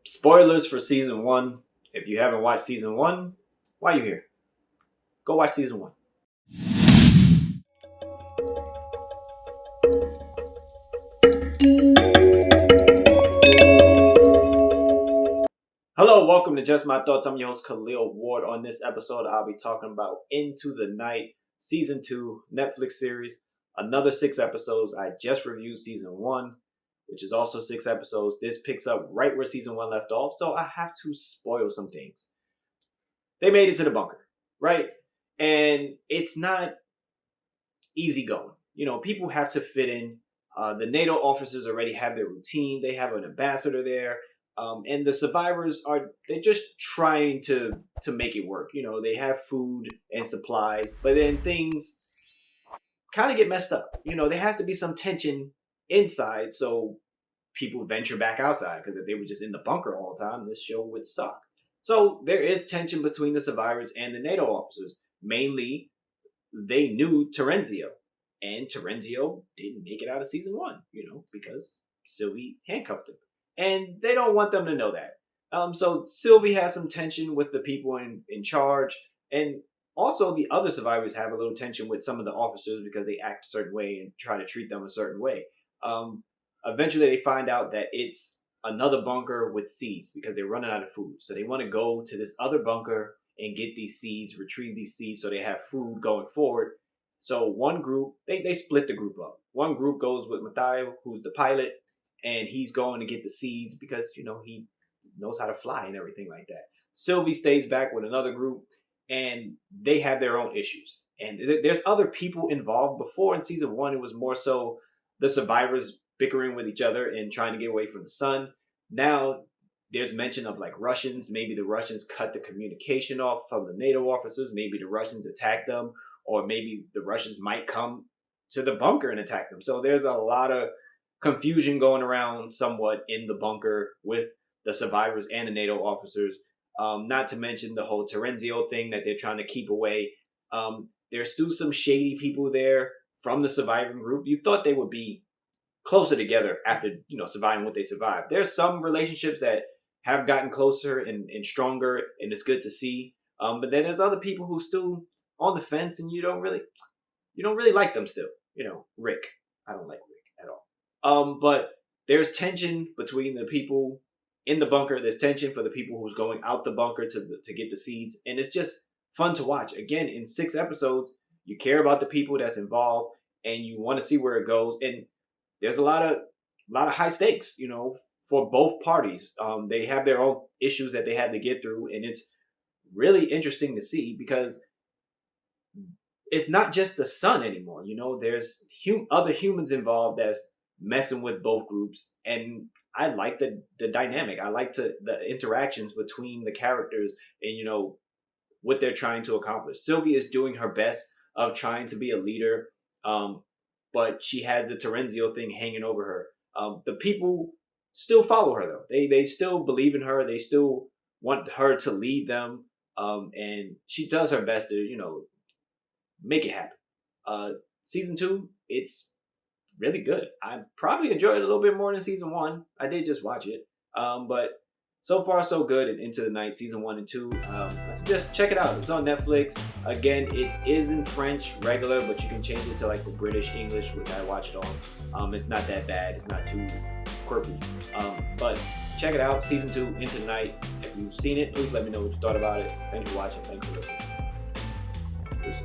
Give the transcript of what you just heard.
Spoilers for season 1. If you haven't watched season 1, why are you here? Go watch season 1. Hello, welcome to Just My Thoughts. I'm your host, Khaleel Ward. On this episode, I'll be talking about Into the Night, Season 2, Netflix series. Another 6 episodes. I just reviewed Season 1, which is also 6 episodes. This picks up right where Season 1 left off, so I have to spoil some things. They made it to the bunker, right? And it's not easy going. You know, people have to fit in. The NATO officers already have their routine. They have an ambassador there. And the survivors they're just trying to make it work. You know, they have food and supplies, but then things kind of get messed up. You know, there has to be some tension inside so people venture back outside, because if they were just in the bunker all the time, this show would suck. So there is tension between the survivors and the NATO officers. Mainly, they knew Terenzio, and Terenzio didn't make it out of season 1, you know, because Sylvie handcuffed him. And they don't want them to know that. So Sylvie has some tension with the people in charge. And also the other survivors have a little tension with some of the officers because they act a certain way and try to treat them a certain way. Eventually they find out that it's another bunker with seeds because they're running out of food. So they want to go to this other bunker and get these seeds, retrieve these seeds so they have food going forward. So one group, they split the group up. One group goes with Mathaio, who's the pilot, and he's going to get the seeds because, you know, he knows how to fly and everything like that. Sylvie stays back with another group, and they have their own issues. And there's other people involved. Before in season 1, it was more so the survivors bickering with each other and trying to get away from the sun. Now there's mention of like Russians. Maybe the Russians cut the communication off from the NATO officers. Maybe the Russians attack them, or maybe the Russians might come to the bunker and attack them. So there's a lot of confusion going around somewhat in the bunker with the survivors and the NATO officers. Not to mention the whole Terenzio thing that they're trying to keep away. There's still some shady people there from the surviving group. You thought they would be closer together after, you know, surviving what they survived. There's some relationships that have gotten closer and stronger, and it's good to see. But then there's other people who still on the fence, and you don't really like them still. You know, Rick. I don't like Rick at all. But there's tension between the people in the bunker. There's tension for the people who's going out the bunker to get the seeds, and it's just fun to watch. Again, in 6 episodes, you care about the people that's involved, and you want to see where it goes. And there's a lot of high stakes, you know, for both parties. They have their own issues that they have to get through, and it's really interesting to see because it's not just the sun anymore. You know, there's other humans involved that's messing with both groups, and I like the dynamic. I like the interactions between the characters and, you know, what they're trying to accomplish. Sylvia is doing her best of trying to be a leader, but she has the Terenzio thing hanging over her. The people still follow her though. They still believe in her. They still want her to lead them, and she does her best to, you know, make it happen. Season 2, it's really good. I probably enjoyed it a little bit more than season 1. I did just watch it, but so far so good. And Into the Night season 1 and 2, I suggest check it out. It's on Netflix. Again, it is in French regular, but you can change it to like the British English, which I watch it on. It's not that bad. It's not too quirky, but check it out. Season 2, Into the Night. If you've seen it, please let me know what you thought about it. Thank you for watching. Thank you for listening. Peace.